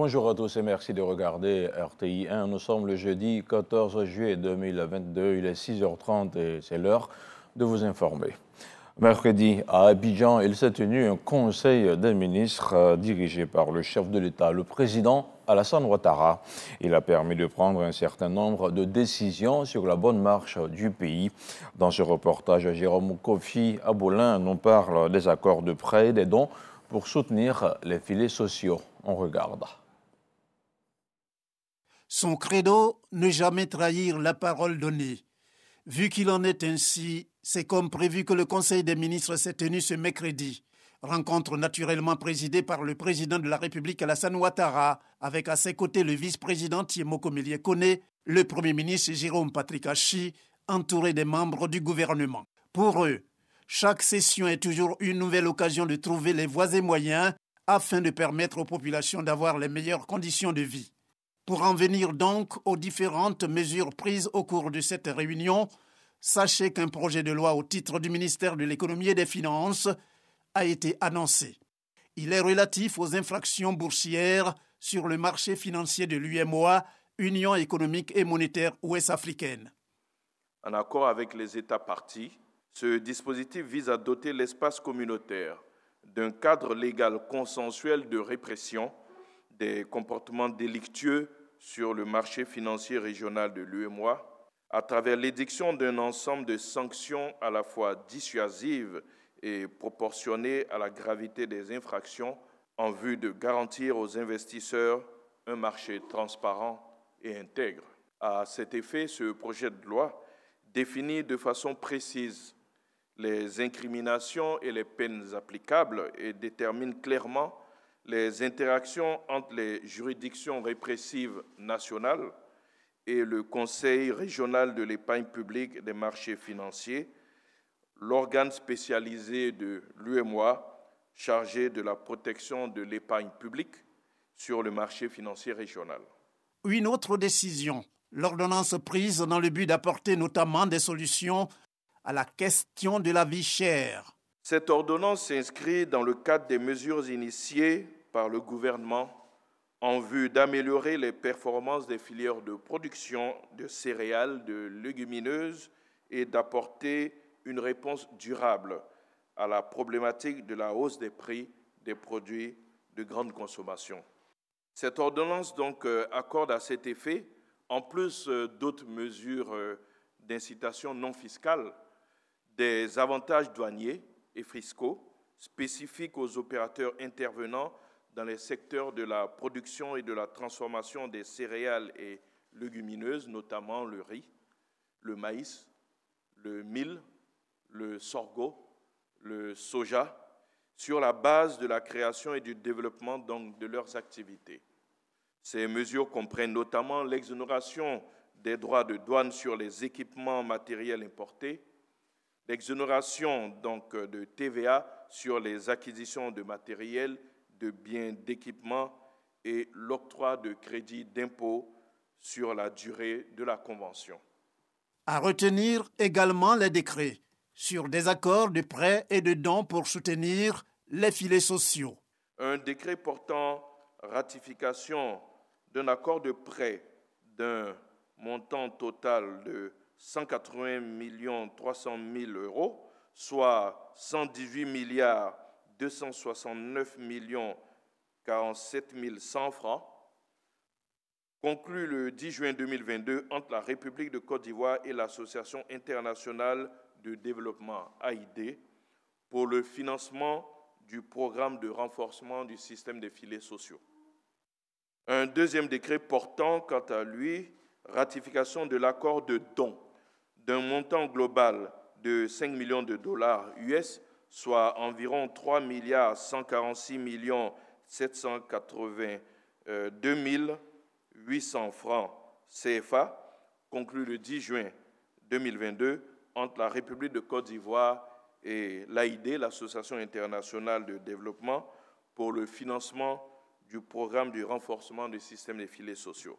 Bonjour à tous et merci de regarder RTI 1. Nous sommes le jeudi 14 juillet 2022, il est 6h30 et c'est l'heure de vous informer. Mercredi, à Abidjan, il s'est tenu un conseil des ministres dirigé par le chef de l'État, le président Alassane Ouattara. Il a permis de prendre un certain nombre de décisions sur la bonne marche du pays. Dans ce reportage, Jérôme Kofi Abolin nous parle des accords de prêt et des dons pour soutenir les filets sociaux. On regarde. Son credo, ne jamais trahir la parole donnée. Vu qu'il en est ainsi, c'est comme prévu que le Conseil des ministres s'est tenu ce mercredi. Rencontre naturellement présidée par le président de la République Alassane Ouattara, avec à ses côtés le vice-président Thiemoko Melie Kone, le premier ministre Jérôme Patrick Achi, entouré des membres du gouvernement. Pour eux, chaque session est toujours une nouvelle occasion de trouver les voies et moyens afin de permettre aux populations d'avoir les meilleures conditions de vie. Pour en venir donc aux différentes mesures prises au cours de cette réunion, sachez qu'un projet de loi au titre du ministère de l'Économie et des Finances a été annoncé. Il est relatif aux infractions boursières sur le marché financier de l'UEMOA, Union économique et monétaire ouest-africaine. En accord avec les États parties, ce dispositif vise à doter l'espace communautaire d'un cadre légal consensuel de répression des comportements délictueux sur le marché financier régional de l'UEMOA à travers l'édiction d'un ensemble de sanctions à la fois dissuasives et proportionnées à la gravité des infractions en vue de garantir aux investisseurs un marché transparent et intègre. À cet effet, ce projet de loi définit de façon précise les incriminations et les peines applicables et détermine clairement les interactions entre les juridictions répressives nationales et le Conseil régional de l'épargne publique des marchés financiers, l'organe spécialisé de l'UEMOA chargé de la protection de l'épargne publique sur le marché financier régional. Une autre décision, l'ordonnance prise dans le but d'apporter notamment des solutions à la question de la vie chère. Cette ordonnance s'inscrit dans le cadre des mesures initiées par le gouvernement en vue d'améliorer les performances des filières de production de céréales, de légumineuses et d'apporter une réponse durable à la problématique de la hausse des prix des produits de grande consommation. Cette ordonnance donc accorde à cet effet, en plus d'autres mesures d'incitation non fiscale, des avantages douaniers et fiscaux spécifiques aux opérateurs intervenant dans les secteurs de la production et de la transformation des céréales et légumineuses, notamment le riz, le maïs, le mil, le sorgho, le soja, sur la base de la création et du développement donc, de leurs activités. Ces mesures comprennent notamment l'exonération des droits de douane sur les équipements matériels importés, l'exonération donc, de TVA sur les acquisitions de matériel, de biens d'équipement et l'octroi de crédits d'impôt sur la durée de la convention. À retenir également les décrets sur des accords de prêt et de dons pour soutenir les filets sociaux. Un décret portant ratification d'un accord de prêt d'un montant total de 180 300 000 euros, soit 118 269 47 100 francs, conclu le 10 juin 2022 entre la République de Côte d'Ivoire et l'Association internationale de développement AID pour le financement du programme de renforcement du système des filets sociaux. Un deuxième décret portant, quant à lui, ratification de l'accord de don d'un montant global de 5 millions de dollars US, soit environ 3 146 782 800 francs CFA, conclu le 10 juin 2022 entre la République de Côte d'Ivoire et l'AID, l'Association internationale de développement, pour le financement du programme de renforcement du système des filets sociaux.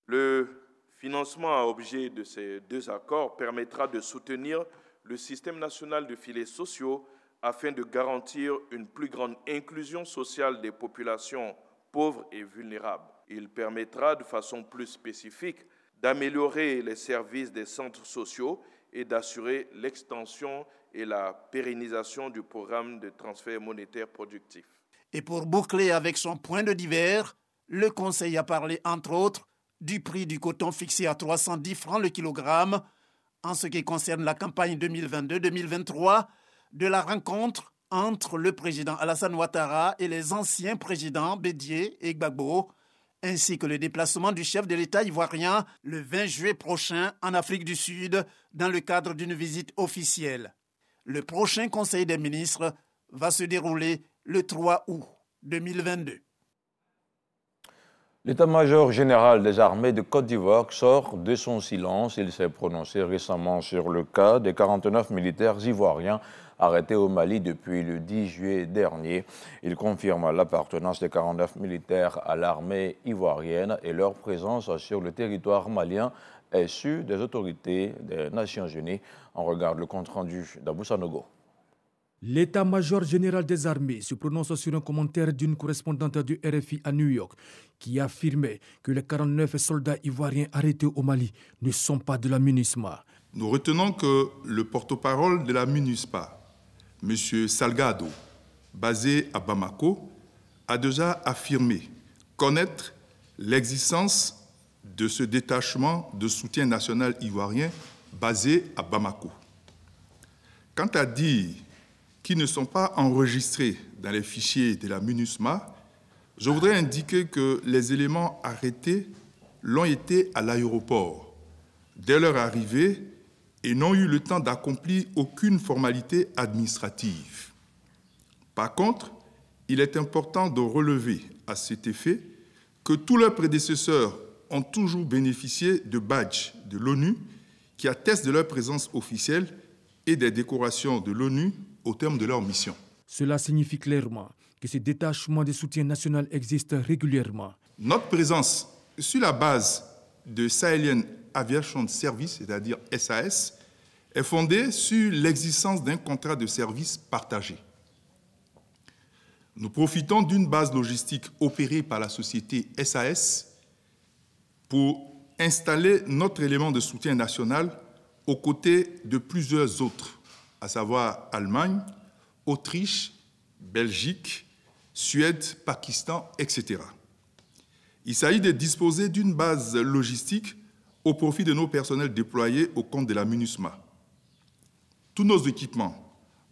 Le financement à objet de ces deux accords permettra de soutenir le système national de filets sociaux afin de garantir une plus grande inclusion sociale des populations pauvres et vulnérables. Il permettra de façon plus spécifique d'améliorer les services des centres sociaux et d'assurer l'extension et la pérennisation du programme de transfert monétaire productif. Et pour boucler avec son point de divers, le Conseil a parlé entre autres du prix du coton fixé à 310 francs le kilogramme en ce qui concerne la campagne 2022-2023, de la rencontre entre le président Alassane Ouattara et les anciens présidents Bédié et Gbagbo, ainsi que le déplacement du chef de l'État ivoirien le 20 juillet prochain en Afrique du Sud dans le cadre d'une visite officielle. Le prochain Conseil des ministres va se dérouler le 3 août 2022. L'état-major général des armées de Côte d'Ivoire sort de son silence. Il s'est prononcé récemment sur le cas des 49 militaires ivoiriens arrêtés au Mali depuis le 10 juillet dernier. Il confirme l'appartenance des 49 militaires à l'armée ivoirienne et leur présence sur le territoire malien est su des autorités des Nations Unies. On regarde le compte-rendu d'Abou Sanogo. L'état-major général des armées se prononce sur un commentaire d'une correspondante du RFI à New York qui affirmait que les 49 soldats ivoiriens arrêtés au Mali ne sont pas de la MINUSMA. Nous retenons que le porte-parole de la MINUSMA, M. Salgado, basé à Bamako, a déjà affirmé connaître l'existence de ce détachement de soutien national ivoirien basé à Bamako. Quant à dire qui ne sont pas enregistrés dans les fichiers de la MINUSMA, je voudrais indiquer que les éléments arrêtés l'ont été à l'aéroport dès leur arrivée et n'ont eu le temps d'accomplir aucune formalité administrative. Par contre, il est important de relever à cet effet que tous leurs prédécesseurs ont toujours bénéficié de badges de l'ONU qui attestent de leur présence officielle et des décorations de l'ONU au terme de leur mission. Cela signifie clairement que ce détachement de soutien national existe régulièrement. Notre présence sur la base de Sahelian Aviation Service, c'est-à-dire SAS, est fondée sur l'existence d'un contrat de service partagé. Nous profitons d'une base logistique opérée par la société SAS pour installer notre élément de soutien national aux côtés de plusieurs autres, à savoir Allemagne, Autriche, Belgique, Suède, Pakistan, etc. Il s'agit de disposer d'une base logistique au profit de nos personnels déployés au compte de la MINUSMA. Tous nos équipements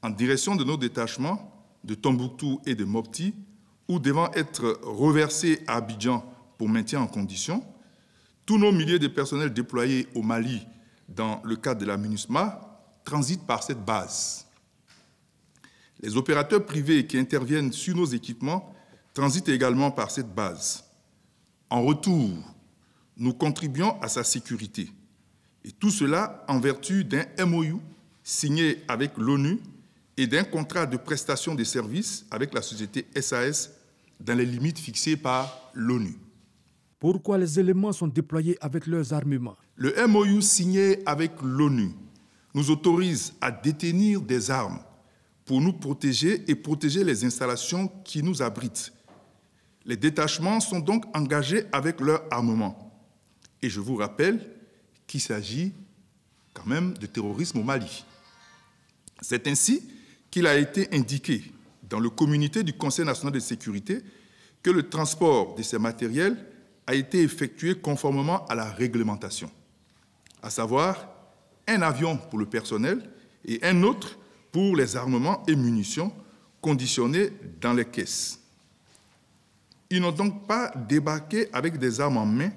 en direction de nos détachements de Tombouctou et de Mopti, ou devant être reversés à Abidjan pour maintien en condition, tous nos milliers de personnels déployés au Mali dans le cadre de la MINUSMA transitent par cette base. Les opérateurs privés qui interviennent sur nos équipements transitent également par cette base. En retour, nous contribuons à sa sécurité. Et tout cela en vertu d'un MOU signé avec l'ONU et d'un contrat de prestation de services avec la société SAS dans les limites fixées par l'ONU. Pourquoi les éléments sont déployés avec leurs armements? Le MOU signé avec l'ONU nous autorise à détenir des armes pour nous protéger et protéger les installations qui nous abritent. Les détachements sont donc engagés avec leur armement. Et je vous rappelle qu'il s'agit quand même de terrorisme au Mali. C'est ainsi qu'il a été indiqué dans le communiqué du Conseil national de sécurité que le transport de ces matériels a été effectué conformément à la réglementation, à savoir un avion pour le personnel et un autre pour les armements et munitions conditionnés dans les caisses. Ils n'ont donc pas débarqué avec des armes en main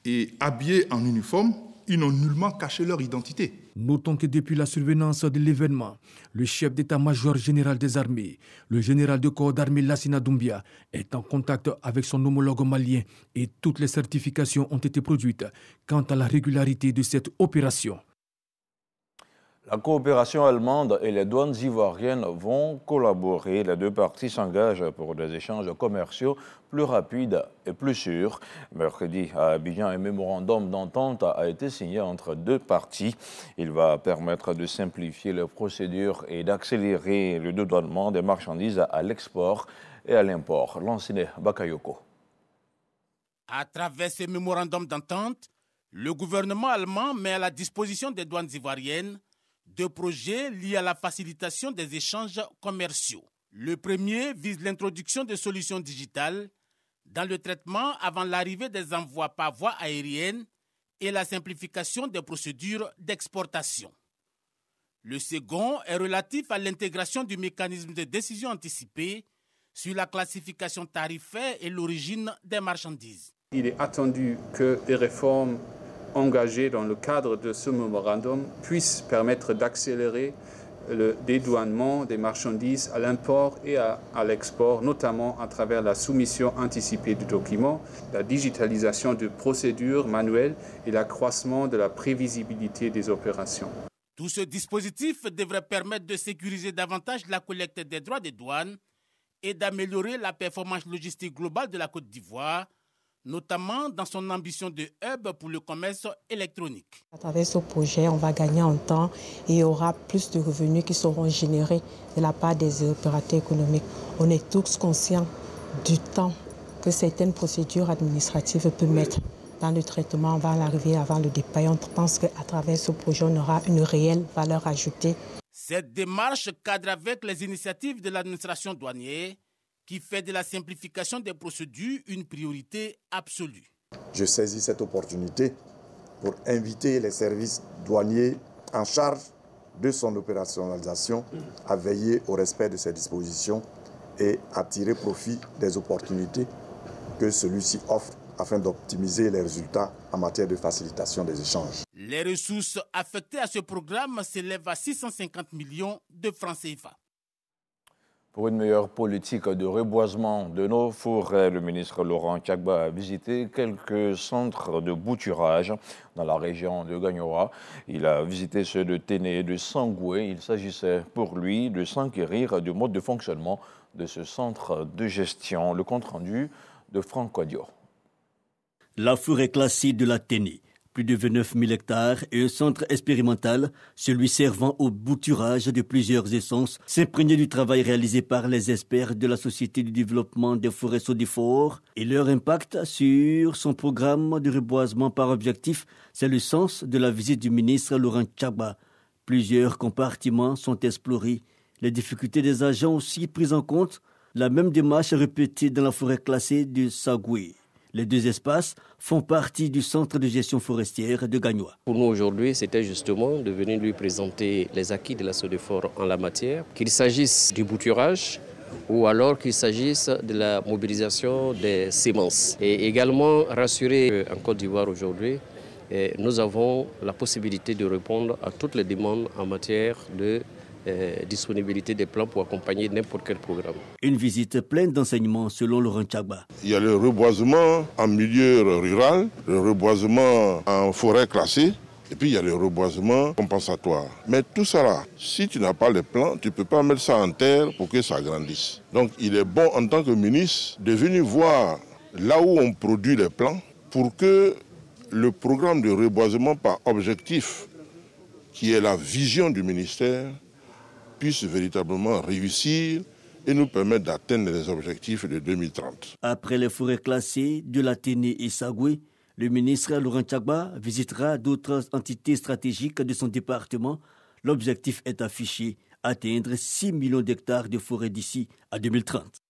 et habillés en uniforme, ils n'ont nullement caché leur identité. Notons que depuis la survenance de l'événement, le chef d'état-major général des armées, le général de corps d'armée Lassina Doumbia, est en contact avec son homologue malien et toutes les certifications ont été produites quant à la régularité de cette opération. La coopération allemande et les douanes ivoiriennes vont collaborer. Les deux parties s'engagent pour des échanges commerciaux plus rapides et plus sûrs. Mercredi, à Abidjan, un mémorandum d'entente a été signé entre deux parties. Il va permettre de simplifier les procédures et d'accélérer le dédouanement des marchandises à l'export et à l'import. Lanciné Bakayoko. À travers ce mémorandum d'entente, le gouvernement allemand met à la disposition des douanes ivoiriennes deux projets liés à la facilitation des échanges commerciaux. Le premier vise l'introduction de solutions digitales dans le traitement avant l'arrivée des envois par voie aérienne et la simplification des procédures d'exportation. Le second est relatif à l'intégration du mécanisme de décision anticipée sur la classification tarifaire et l'origine des marchandises. Il est attendu que les réformes engagées dans le cadre de ce mémorandum puissent permettre d'accélérer le dédouanement des marchandises à l'import et à l'export, notamment à travers la soumission anticipée du document, la digitalisation de procédures manuelles et l'accroissement de la prévisibilité des opérations. Tout ce dispositif devrait permettre de sécuriser davantage la collecte des droits des douanes et d'améliorer la performance logistique globale de la Côte d'Ivoire, notamment dans son ambition de hub pour le commerce électronique. À travers ce projet, on va gagner en temps et il y aura plus de revenus qui seront générés de la part des opérateurs économiques. On est tous conscients du temps que certaines procédures administratives peuvent mettre dans le traitement avant l'arrivée, avant le départ. On pense qu'à travers ce projet, on aura une réelle valeur ajoutée. Cette démarche cadre avec les initiatives de l'administration douanière qui fait de la simplification des procédures une priorité absolue. Je saisis cette opportunité pour inviter les services douaniers en charge de son opérationnalisation à veiller au respect de ces dispositions et à tirer profit des opportunités que celui-ci offre afin d'optimiser les résultats en matière de facilitation des échanges. Les ressources affectées à ce programme s'élèvent à 650 millions de francs CFA. Pour une meilleure politique de reboisement de nos forêts, le ministre Laurent Tchagba a visité quelques centres de bouturage dans la région de Gagnoa. Il a visité ceux de Téné et de Sangoué. Il s'agissait pour lui de s'enquérir du mode de fonctionnement de ce centre de gestion. Le compte-rendu de Franck Odio. La forêt classée de la Téné, plus de 29 000 hectares et un centre expérimental, celui servant au bouturage de plusieurs essences, s'imprégner du travail réalisé par les experts de la Société du développement des forêts Sodifort et leur impact sur son programme de reboisement par objectif, c'est le sens de la visite du ministre Laurent Tchagba. Plusieurs compartiments sont explorés, les difficultés des agents aussi prises en compte, la même démarche répétée dans la forêt classée de Sagoué. Les deux espaces font partie du centre de gestion forestière de Gagnoa. Pour nous aujourd'hui, c'était justement de venir lui présenter les acquis de la Sodifort en la matière, qu'il s'agisse du bouturage ou alors qu'il s'agisse de la mobilisation des semences. Et également rassurer en Côte d'Ivoire aujourd'hui, nous avons la possibilité de répondre à toutes les demandes en matière de disponibilité des plans pour accompagner n'importe quel programme. Une visite pleine d'enseignements selon Laurent Tchagba. Il y a le reboisement en milieu rural, le reboisement en forêt classée, et puis il y a le reboisement compensatoire. Mais tout ça là, si tu n'as pas les plans, tu ne peux pas mettre ça en terre pour que ça grandisse. Donc il est bon en tant que ministre de venir voir là où on produit les plans pour que le programme de reboisement par objectif, qui est la vision du ministère, puisse véritablement réussir et nous permettre d'atteindre les objectifs de 2030. Après les forêts classées de la Téné et Sagoué, le ministre Laurent Tchagba visitera d'autres entités stratégiques de son département. L'objectif est affiché, atteindre 6 millions d'hectares de forêt d'ici à 2030.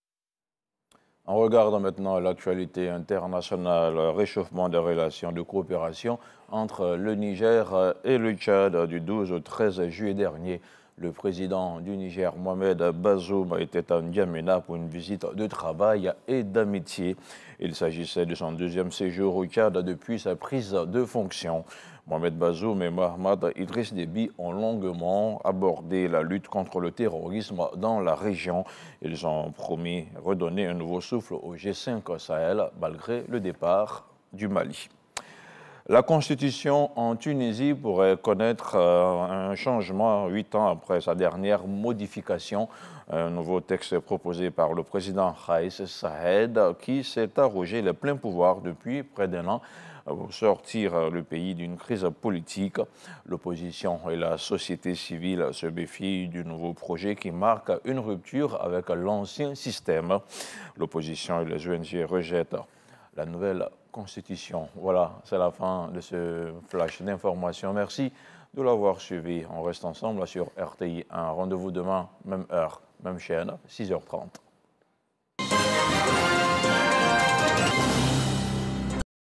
En regardant maintenant l'actualité internationale, réchauffement des relations de coopération entre le Niger et le Tchad du 12 au 13 juillet dernier. Le président du Niger, Mohamed Bazoum, était à N'Djamena pour une visite de travail et d'amitié. Il s'agissait de son deuxième séjour au Tchad depuis sa prise de fonction. Mohamed Bazoum et Mohamed Idriss Déby ont longuement abordé la lutte contre le terrorisme dans la région. Ils ont promis redonner un nouveau souffle au G5 Sahel malgré le départ du Mali. La constitution en Tunisie pourrait connaître un changement 8 ans après sa dernière modification. Un nouveau texte proposé par le président Kais Saied qui s'est arrogé les pleins pouvoirs depuis près d'un an pour sortir le pays d'une crise politique. L'opposition et la société civile se méfient du nouveau projet qui marque une rupture avec l'ancien système. L'opposition et les ONG rejettent la nouvelle constitution. Voilà, c'est la fin de ce flash d'information. Merci de l'avoir suivi. On reste ensemble sur RTI 1. Rendez-vous demain, même heure, même chaîne, 6h30.